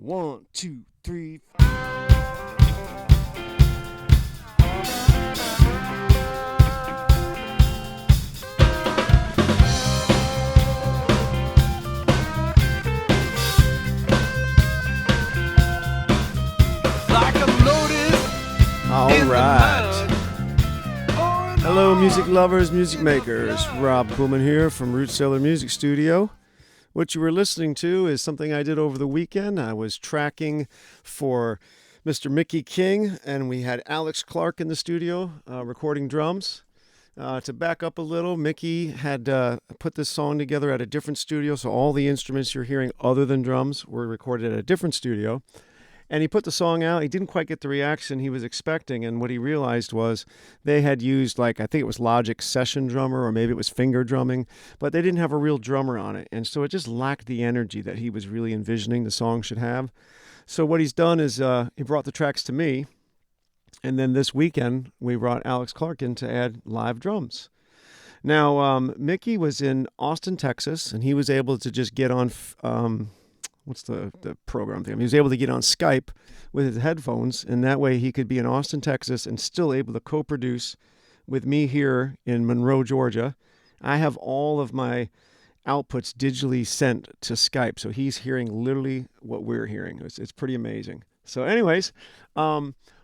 1, 2, 3. All right. Hello, music lovers, music makers. Rob Kuhlman here from Root Cellar Music Studio. What you were listening to is something I did over the weekend. I was tracking for Mr. Mickey King, and we had Alex Clark in the studio recording drums. To back up a little, Mickey had put this song together at a different studio, so all the instruments you're hearing other than drums were recorded at a different studio. And he put the song out. He didn't quite get the reaction he was expecting. And what he realized was they had used, I think it was Logic Session Drummer, or maybe it was finger drumming, but they didn't have a real drummer on it. And so it just lacked the energy that he was really envisioning the song should have. So what he's done is he brought the tracks to me. And then this weekend, we brought Alex Clark in to add live drums. Now, Mickey was in Austin, Texas, and he was able to just get on... what's the program thing? He was able to get on Skype with his headphones, and that way he could be in Austin, Texas, and still able to co-produce with me here in Monroe, Georgia. I have all of my outputs digitally sent to Skype, so he's hearing literally what we're hearing. It's pretty amazing. So anyways,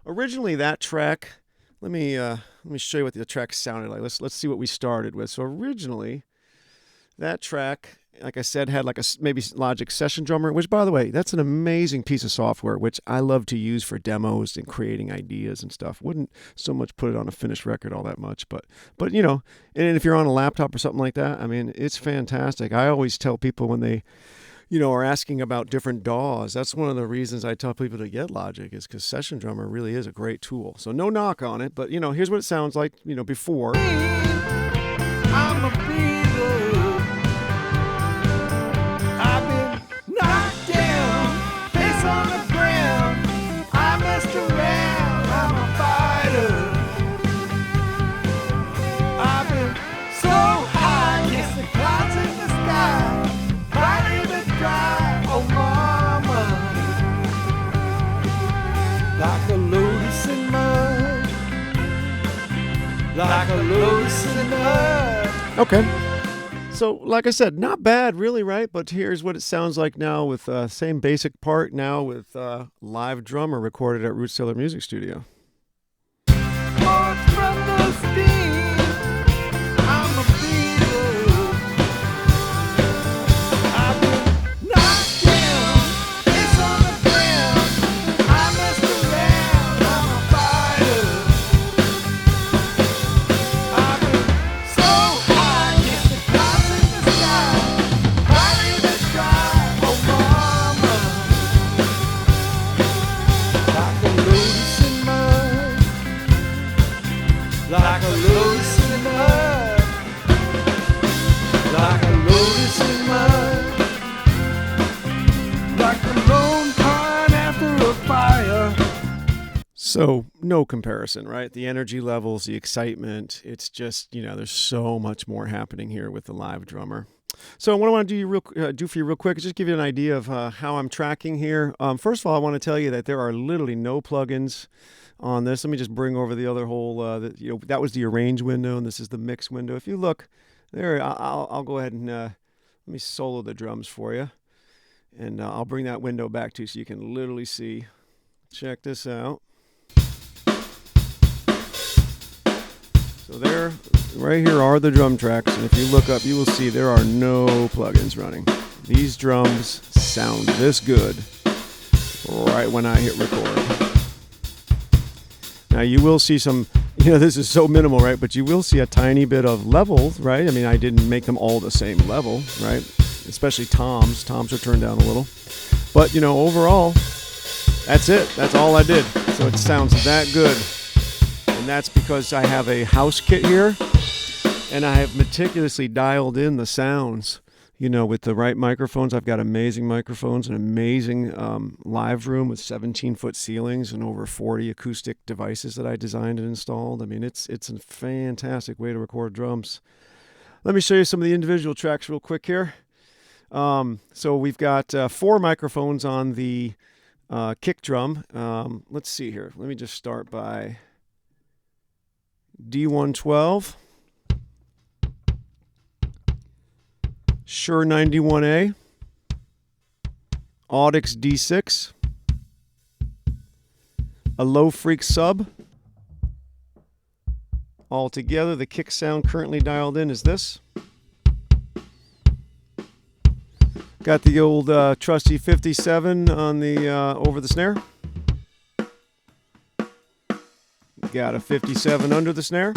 originally that track, let me show you what the track sounded like. Let's see what we started with. So originally, that track, like I said, had maybe Logic Session Drummer, which, by the way, that's an amazing piece of software, which I love to use for demos and creating ideas and stuff. Wouldn't so much put it on a finished record all that much, but you know, and if you're on a laptop or something like that, I mean, it's fantastic. I always tell people when they, are asking about different DAWs, that's one of the reasons I tell people to get Logic, is because Session Drummer really is a great tool. So no knock on it, but here's what it sounds like, before. I'm a breather. Knocked down, face on the ground. I messed around, I'm a fighter. I've been so high, kiss the clouds in the sky. Body to dry, oh mama. Like a lotus in mud. Like a lotus in mud. Okay. So, like I said, not bad really, right? But here's what it sounds like now with same basic part now with live drummer recorded at Root Cellar Music Studio. Like a lotus in mud. Like a lotus in mud. Like a lone pine after a fire. So, no comparison, right? The energy levels, the excitement, it's just, there's so much more happening here with the live drummer. So what I want to do for you real quick is just give you an idea of how I'm tracking here. First of all, I want to tell you that there are literally no plugins on this. Let me just bring over the other whole, that was the arrange window, and this is the mix window. If you look there, I'll go ahead and let me solo the drums for you, and I'll bring that window back to you so you can literally see. Check this out. So there, right here are the drum tracks, and if you look up, you will see there are no plugins running. These drums sound this good right when I hit record. Now you will see some, this is so minimal, right? But you will see a tiny bit of level, right? I mean, I didn't make them all the same level, right? Especially toms. Toms are turned down a little. But, overall, that's it. That's all I did. So it sounds that good. And that's because I have a house kit here, and I have meticulously dialed in the sounds, with the right microphones. I've got amazing microphones, an amazing live room with 17-foot ceilings and over 40 acoustic devices that I designed and installed. I mean, it's a fantastic way to record drums. Let me show you some of the individual tracks real quick here. So we've got 4 microphones on the kick drum. Let's see here. Let me just start by D112, Shure 91A, Audix D6, a low freak sub. Altogether, the kick sound currently dialed in is this. Got the old trusty 57 on the over the snare. Got a 57 under the snare.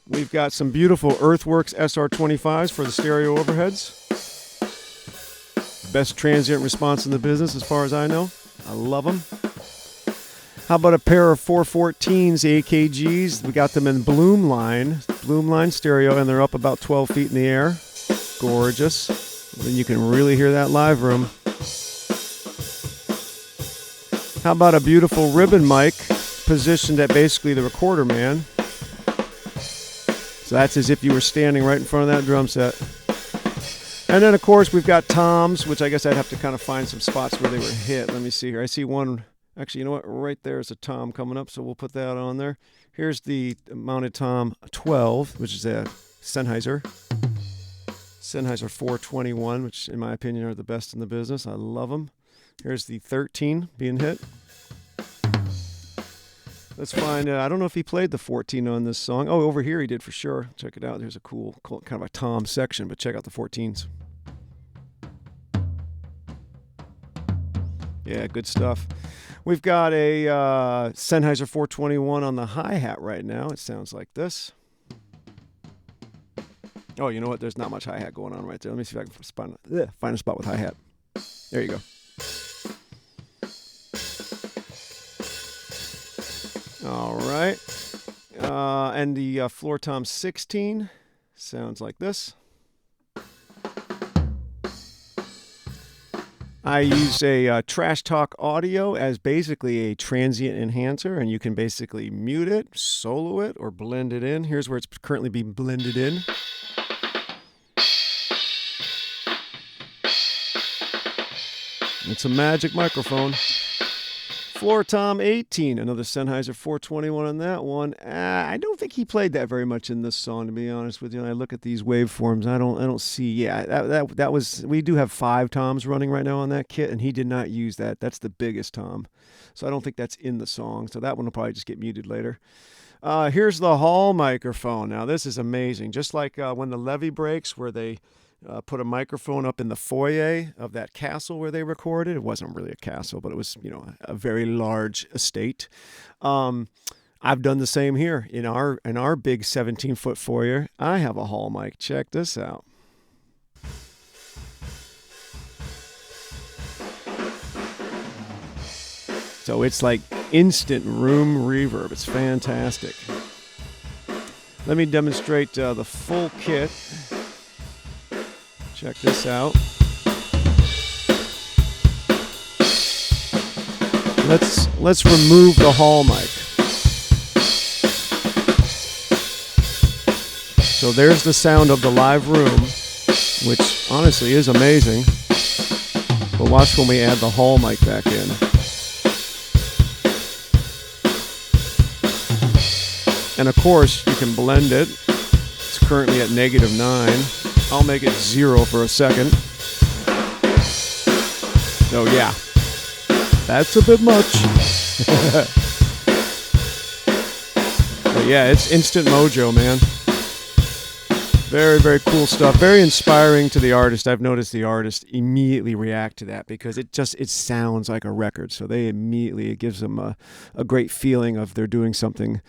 We've got some beautiful Earthworks SR25s for the stereo overheads. Best transient response in the business as far as I know. I love them. How about a pair of 414s AKGs? We got them in Bloom line stereo, and they're up about 12 feet in the air. Gorgeous. Then you can really hear that live room. How about a beautiful ribbon mic positioned at basically the recorder man? So that's as if you were standing right in front of that drum set. And then, of course, we've got toms, which I guess I'd have to kind of find some spots where they were hit. Let me see here. I see one. Actually, you know what? Right there is a tom coming up, so we'll put that on there. Here's the mounted tom 12, which is a Sennheiser 421, which in my opinion are the best in the business. I love them. Here's the 13 being hit. Let's find I don't know if he played the 14 on this song. Oh, over here he did for sure. Check it out. There's a cool kind of a tom section, but check out the 14s. Yeah, good stuff. We've got a Sennheiser 421 on the hi-hat right now. It sounds like this. Oh, you know what? There's not much hi-hat going on right there. Let me see if I can find a spot with hi-hat. There you go. All right. And the floor tom 16 sounds like this. I use a Trash Talk Audio as basically a transient enhancer, and you can basically mute it, solo it, or blend it in. Here's where it's currently being blended in. It's a magic microphone. Floor tom 18, another Sennheiser 421 on that one. I don't think he played that very much in this song, to be honest with you. I look at these waveforms, I don't see. Yeah, that was. We do have 5 toms running right now on that kit, and he did not use that. That's the biggest tom, so I don't think that's in the song. So that one will probably just get muted later. Here's the hall microphone. Now this is amazing. Just like when the levee breaks, where they put a microphone up in the foyer of that castle where they recorded. It wasn't really a castle, but it was, a very large estate. I've done the same here in our big 17-foot foyer. I have a hall mic. Check this out. So it's like instant room reverb. It's fantastic. Let me demonstrate the full kit. Check this out. Let's remove the hall mic. So there's the sound of the live room, which honestly is amazing. But watch when we add the hall mic back in. And of course, you can blend it. It's currently at -9. I'll make it 0 for a second. So yeah, that's a bit much. But yeah, it's instant mojo, man. Very, very cool stuff. Very inspiring to the artist. I've noticed the artist immediately react to that because it sounds like a record. So it gives them a great feeling of they're doing something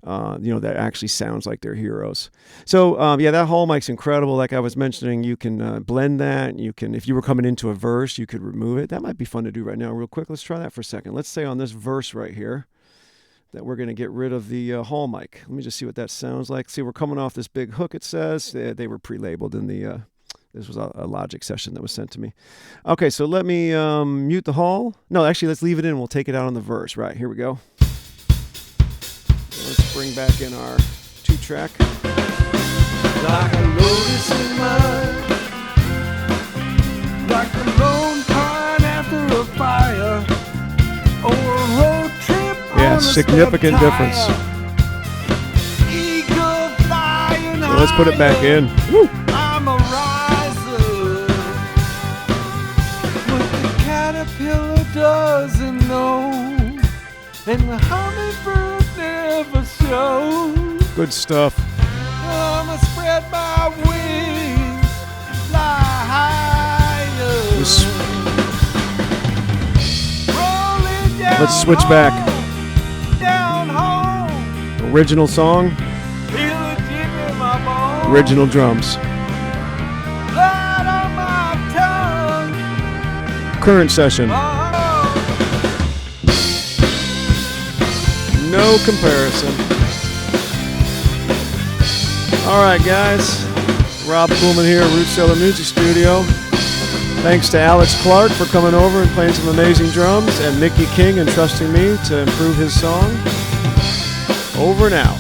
that actually sounds like they're heroes. So, that hall mic's incredible. Like I was mentioning, you can blend that. You can, if you were coming into a verse, you could remove it. That might be fun to do right now real quick. Let's try that for a second. Let's say on this verse right here that we're going to get rid of the hall mic. Let me just see what that sounds like. See, we're coming off this big hook, it says. They were pre-labeled in the... This was a Logic session that was sent to me. Okay, so let me mute the hall. No, actually, let's leave it in. We'll take it out on the verse. Right, here we go. Let's bring back in our 2-track. like a lotus in mud, like a lone pine after a fire, or a road trip Yeah, on a significant step difference. tire. Eagle flying So let's put it back higher. in. Woo. I'm a riser. What the caterpillar doesn't know, and the hummingbird never shows. Good stuff. I'ma spread my wings, fly higher. Rolling down Let's switch back. home, down home. Original song, Feel a jig in my bones. original drums. Blood on my tongue. Current session. Oh. No comparison. All right, guys. Rob Pullman here at Root Cellar Music Studio. Thanks to Alex Clark for coming over and playing some amazing drums, and Mickey King entrusting me to improve his song. Over and out.